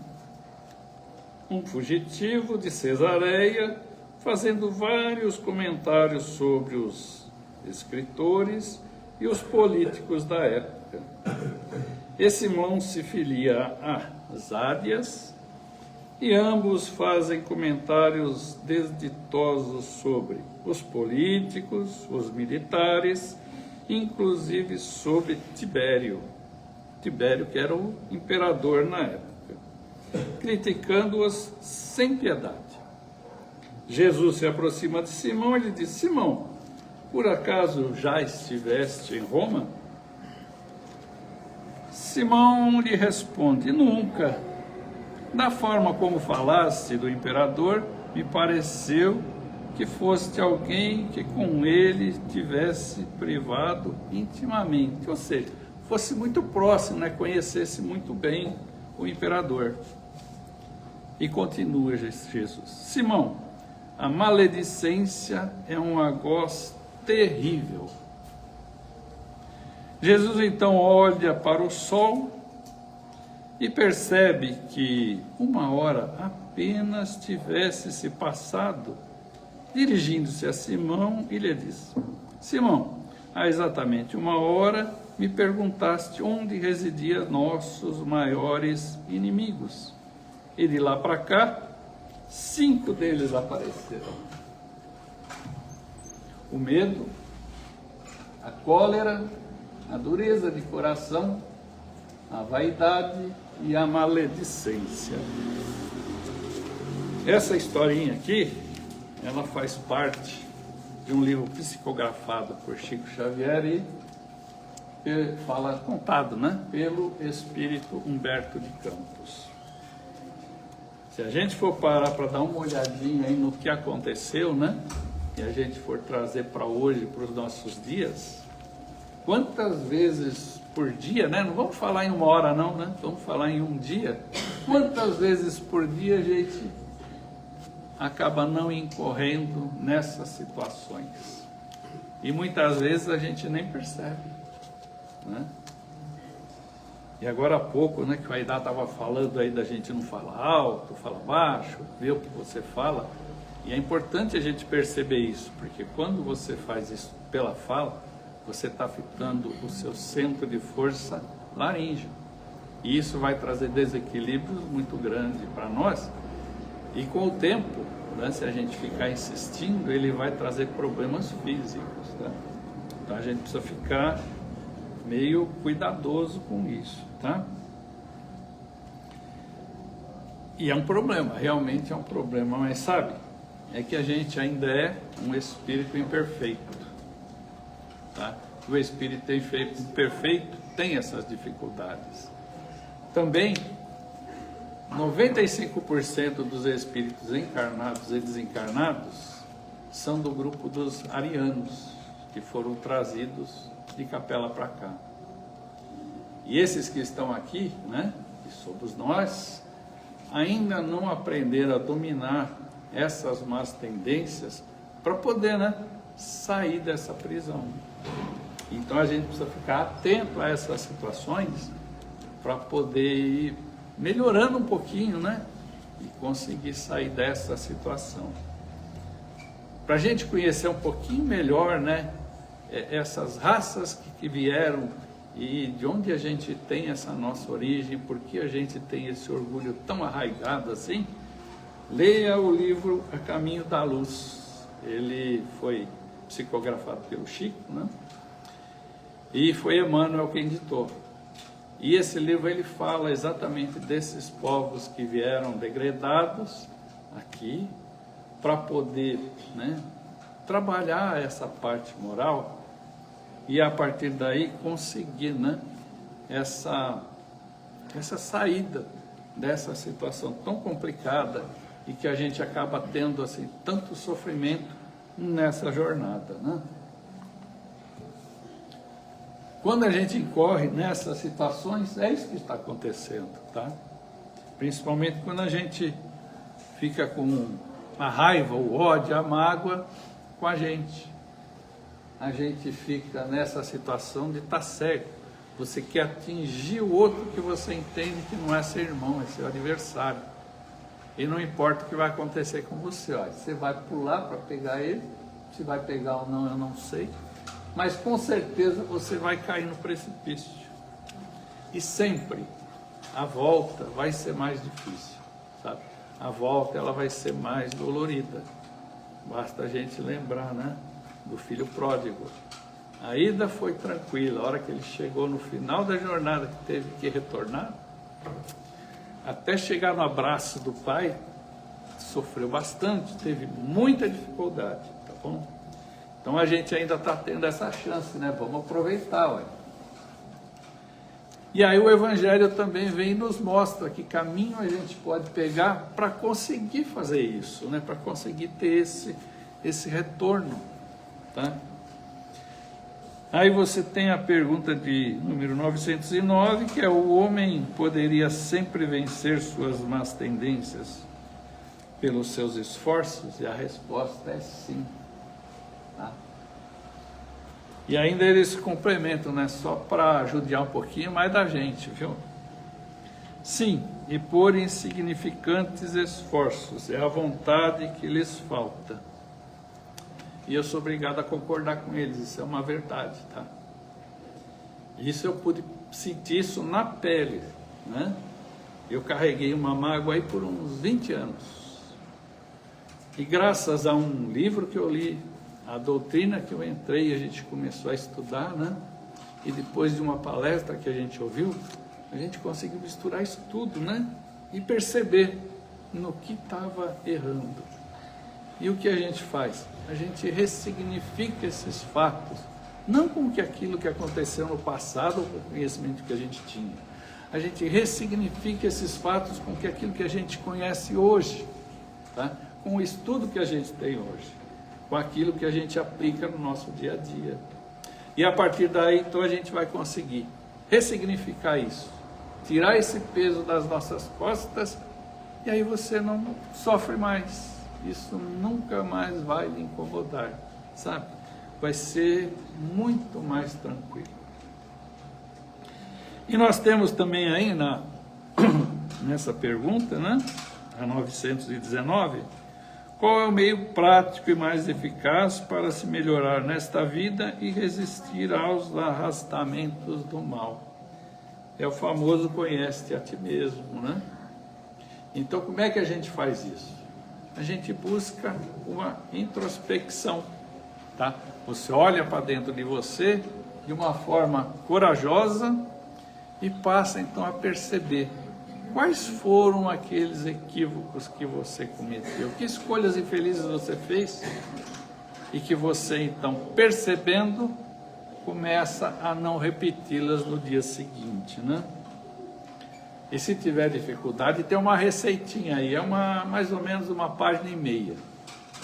Um fugitivo de Cesareia, fazendo vários comentários sobre os escritores e os políticos da época. E Simão se filia a Zádias, e ambos fazem comentários desditosos sobre os políticos, os militares, inclusive sobre Tibério, que era o imperador na época, criticando-os sem piedade. Jesus se aproxima de Simão e lhe diz: Simão, por acaso já estiveste em Roma? Simão lhe responde: nunca. Da forma como falaste do imperador, me pareceu que foste alguém que com ele tivesse privado intimamente, ou seja, fosse muito próximo, né? Conhecesse muito bem o imperador. E continua Jesus: Simão, a maledicência é um algoz terrível. Jesus então olha para o sol e percebe que uma hora apenas tivesse se passado. Dirigindo-se a Simão, e lhe diz: Simão, há exatamente uma hora me perguntaste onde residiam nossos maiores inimigos. E de lá para cá, 5 deles apareceram: o medo, a cólera, a dureza de coração, a vaidade e a maledicência. Essa historinha aqui, ela faz parte de um livro psicografado por Chico Xavier e fala, contado, né, pelo espírito Humberto de Campos. Se a gente for parar para dar uma olhadinha aí no que aconteceu, né, e a gente for trazer para hoje, para os nossos dias, quantas vezes por dia, né, não vamos falar em uma hora não, né, vamos falar em um dia, quantas vezes por dia a gente acaba não incorrendo nessas situações. E muitas vezes a gente nem percebe, né? E agora há pouco, né, que o Aidá estava falando aí da gente não falar alto, falar baixo, ver o que você fala. E é importante a gente perceber isso, porque quando você faz isso pela fala, você está ficando o seu centro de força laríngeo. E isso vai trazer desequilíbrios muito grandes para nós. E com o tempo, né, se a gente ficar insistindo, ele vai trazer problemas físicos. Tá? Então a gente precisa ficar meio cuidadoso com isso. Tá? E é um problema, realmente é um problema, mas sabe, é que a gente ainda é um espírito imperfeito. Tá? O espírito imperfeito tem essas dificuldades. Também 95% dos espíritos encarnados e desencarnados são do grupo dos arianos, que foram trazidos de Capela para cá. E esses que estão aqui, né, que somos nós, ainda não aprenderam a dominar essas más tendências para poder, né, sair dessa prisão. Então a gente precisa ficar atento a essas situações para poder ir melhorando um pouquinho, né? E conseguir sair dessa situação. Para a gente conhecer um pouquinho melhor, né? Essas raças que vieram e de onde a gente tem essa nossa origem, por que a gente tem esse orgulho tão arraigado assim, leia o livro A Caminho da Luz. Ele foi psicografado pelo Chico, né? E foi Emmanuel quem ditou. E esse livro ele fala exatamente desses povos que vieram degredados aqui para poder, né, trabalhar essa parte moral e a partir daí conseguir, né, essa saída dessa situação tão complicada e que a gente acaba tendo assim tanto sofrimento nessa jornada, né? Quando a gente incorre nessas situações, é isso que está acontecendo, tá? Principalmente quando a gente fica com a raiva, o ódio, a mágoa com a gente. A gente fica nessa situação de estar cego. Você quer atingir o outro que você entende que não é seu irmão, é seu adversário. E não importa o que vai acontecer com você, olha, você vai pular para pegar ele, se vai pegar ou não, eu não sei. Mas com certeza você vai cair no precipício. E sempre a volta vai ser mais difícil, sabe? A volta ela vai ser mais dolorida. Basta a gente lembrar, né, do filho pródigo. A ida foi tranquila, a hora que ele chegou no final da jornada que teve que retornar, até chegar no abraço do pai, sofreu bastante, teve muita dificuldade, tá bom? Então a gente ainda está tendo essa chance, né? Vamos aproveitar, ué. E aí o Evangelho também vem e nos mostra que caminho a gente pode pegar para conseguir fazer isso, né? Para conseguir ter esse retorno, tá? Aí você tem a pergunta de número 909, que é: o homem poderia sempre vencer suas más tendências pelos seus esforços? E a resposta é sim. Tá? E ainda eles complementam, né? Só para judiar um pouquinho mais da gente, viu? Sim, e por insignificantes esforços, é a vontade que lhes falta. E eu sou obrigado a concordar com eles, isso é uma verdade, tá? Isso eu pude sentir isso na pele, né? Eu carreguei uma mágoa aí por uns 20 anos. E graças a um livro que eu li, a doutrina que eu entrei, a gente começou a estudar, né? E depois de uma palestra que a gente ouviu, a gente conseguiu misturar isso tudo, né? E perceber, no que estava errando. E o que a gente faz? A gente ressignifica esses fatos, não com aquilo que aconteceu no passado ou com o conhecimento que a gente tinha. A gente ressignifica esses fatos com aquilo que a gente conhece hoje, tá? Com o estudo que a gente tem hoje, com aquilo que a gente aplica no nosso dia a dia. E a partir daí, então, a gente vai conseguir ressignificar isso, tirar esse peso das nossas costas, e aí você não sofre mais. Isso nunca mais vai lhe incomodar, sabe? Vai ser muito mais tranquilo. E nós temos também aí nessa pergunta, né? A 919, qual é o meio prático e mais eficaz para se melhorar nesta vida e resistir aos arrastamentos do mal? É o famoso conhece-te a ti mesmo, né? Então, como é que a gente faz isso? A gente busca uma introspecção, tá? Você olha para dentro de você de uma forma corajosa e passa então a perceber quais foram aqueles equívocos que você cometeu, que escolhas infelizes você fez e que você então, percebendo, começa a não repeti-las no dia seguinte, né? E se tiver dificuldade, tem uma receitinha aí, é mais ou menos uma página e meia.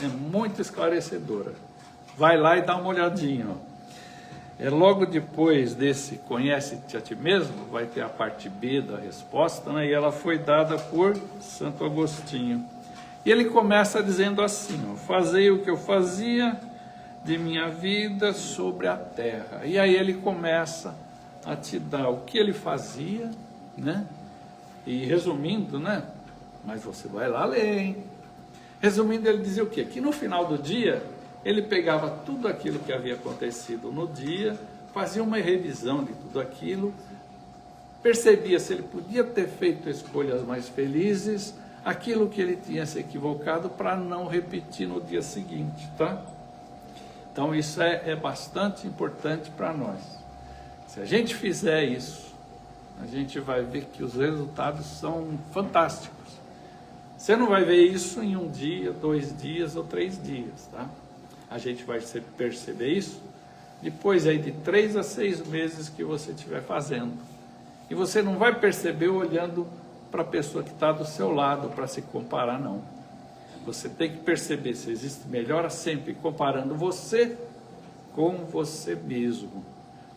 É muito esclarecedora. Vai lá e dá uma olhadinha. Ó. É logo depois desse conhece-te a ti mesmo, vai ter a parte B da resposta, né? E ela foi dada por Santo Agostinho. E ele começa dizendo assim, ó, fazei o que eu fazia de minha vida sobre a terra. E aí ele começa a te dar o que ele fazia, né? E resumindo, né? Mas você vai lá ler, hein? Resumindo, ele dizia o quê? Que no final do dia, ele pegava tudo aquilo que havia acontecido no dia, fazia uma revisão de tudo aquilo, percebia se ele podia ter feito escolhas mais felizes, aquilo que ele tinha se equivocado para não repetir no dia seguinte, tá? Então isso é bastante importante para nós. Se a gente fizer isso, a gente vai ver que os resultados são fantásticos. Você não vai ver isso em 1 dia, 2 dias ou 3 dias, tá? A gente vai perceber isso depois aí de 3 a 6 meses que você estiver fazendo. E você não vai perceber olhando para a pessoa que está do seu lado para se comparar, não. Você tem que perceber se existe melhora sempre comparando você com você mesmo.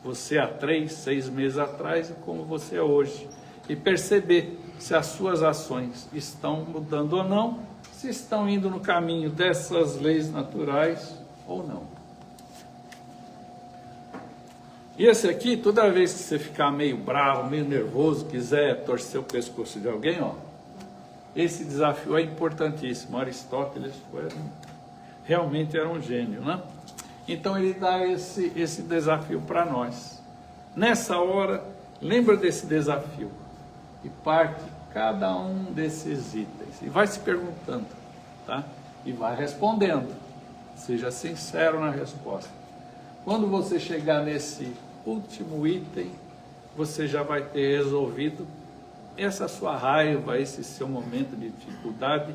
Você há 3, 6 meses atrás e como você é hoje. E perceber se as suas ações estão mudando ou não, se estão indo no caminho dessas leis naturais ou não. E esse aqui, toda vez que você ficar meio bravo, meio nervoso, quiser torcer o pescoço de alguém, ó, esse desafio é importantíssimo. Aristóteles realmente era um gênio, né? Então ele dá esse desafio para nós. Nessa hora, lembra desse desafio e parte cada um desses itens e vai se perguntando, tá? E vai respondendo. Seja sincero na resposta. Quando você chegar nesse último item, você já vai ter resolvido essa sua raiva, esse seu momento de dificuldade,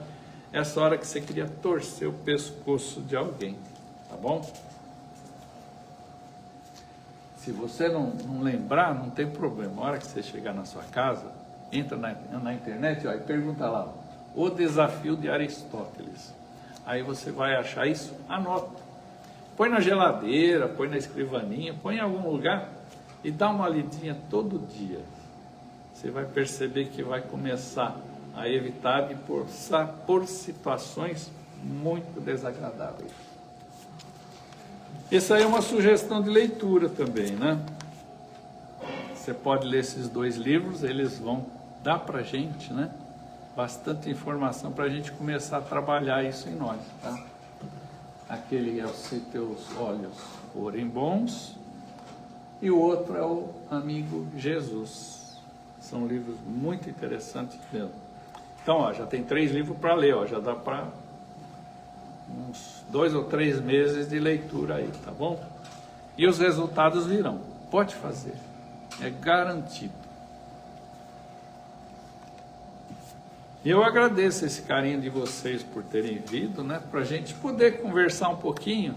essa hora que você queria torcer o pescoço de alguém, tá bom? Se você não lembrar, não tem problema. A hora que você chegar na sua casa, entra na internet, ó, e pergunta lá, o desafio de Aristóteles. Aí você vai achar isso, anota. Põe na geladeira, põe na escrivaninha, põe em algum lugar e dá uma lidinha todo dia. Você vai perceber que vai começar a evitar de passar por situações muito desagradáveis. Essa aí é uma sugestão de leitura também, né? Você pode ler esses 2 livros, eles vão dar para a gente, né? Bastante informação para a gente começar a trabalhar isso em nós, tá? Aquele é o Se Teus Olhos Forem Bons e o outro é o Amigo Jesus. São livros muito interessantes mesmo. Então, ó, já tem 3 livros para ler, ó, já dá para uns 2 ou 3 meses de leitura aí, tá bom? E os resultados virão. Pode fazer, é garantido. E eu agradeço esse carinho de vocês por terem vindo, né? Para a gente poder conversar um pouquinho,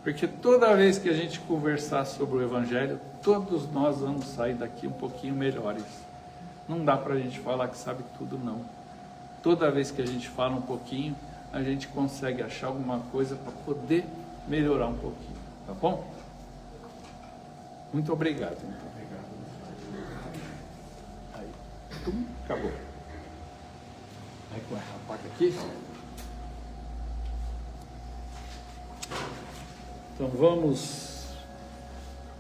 porque toda vez que a gente conversar sobre o Evangelho, todos nós vamos sair daqui um pouquinho melhores. Não dá para a gente falar que sabe tudo, não. Toda vez que a gente fala um pouquinho, a gente consegue achar alguma coisa para poder melhorar um pouquinho, tá bom? Muito obrigado. Muito obrigado. Aí, acabou. Aí com a placa aqui. Então vamos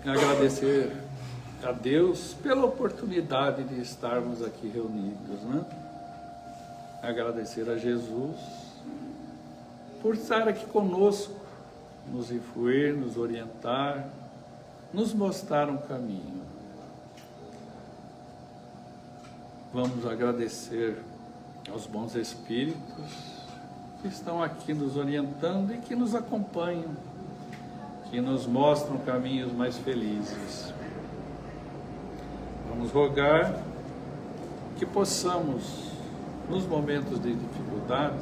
agradecer a Deus pela oportunidade de estarmos aqui reunidos, né? Agradecer a Jesus por estar aqui conosco, nos influir, nos orientar, nos mostrar um caminho. Vamos agradecer aos bons espíritos que estão aqui nos orientando e que nos acompanham, que nos mostram caminhos mais felizes. Vamos rogar que possamos, nos momentos de dificuldade,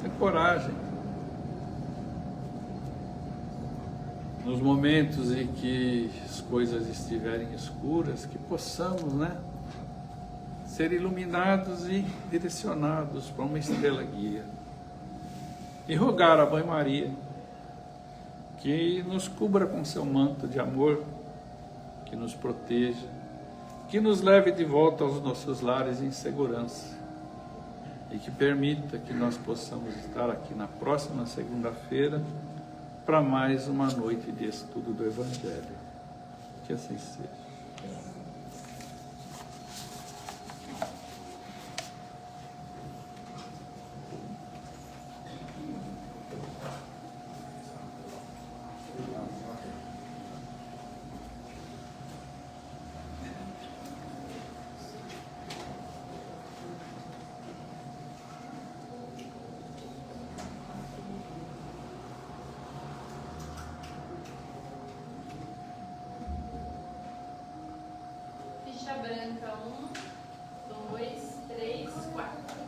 ter coragem. Nos momentos em que as coisas estiverem escuras, que possamos, né, ser iluminados e direcionados para uma estrela guia. E rogar a Mãe Maria que nos cubra com seu manto de amor, que nos proteja, que nos leve de volta aos nossos lares em segurança e que permita que nós possamos estar aqui na próxima segunda-feira para mais uma noite de estudo do Evangelho. Que assim seja. Ficha branca 1, 2, 3, 4.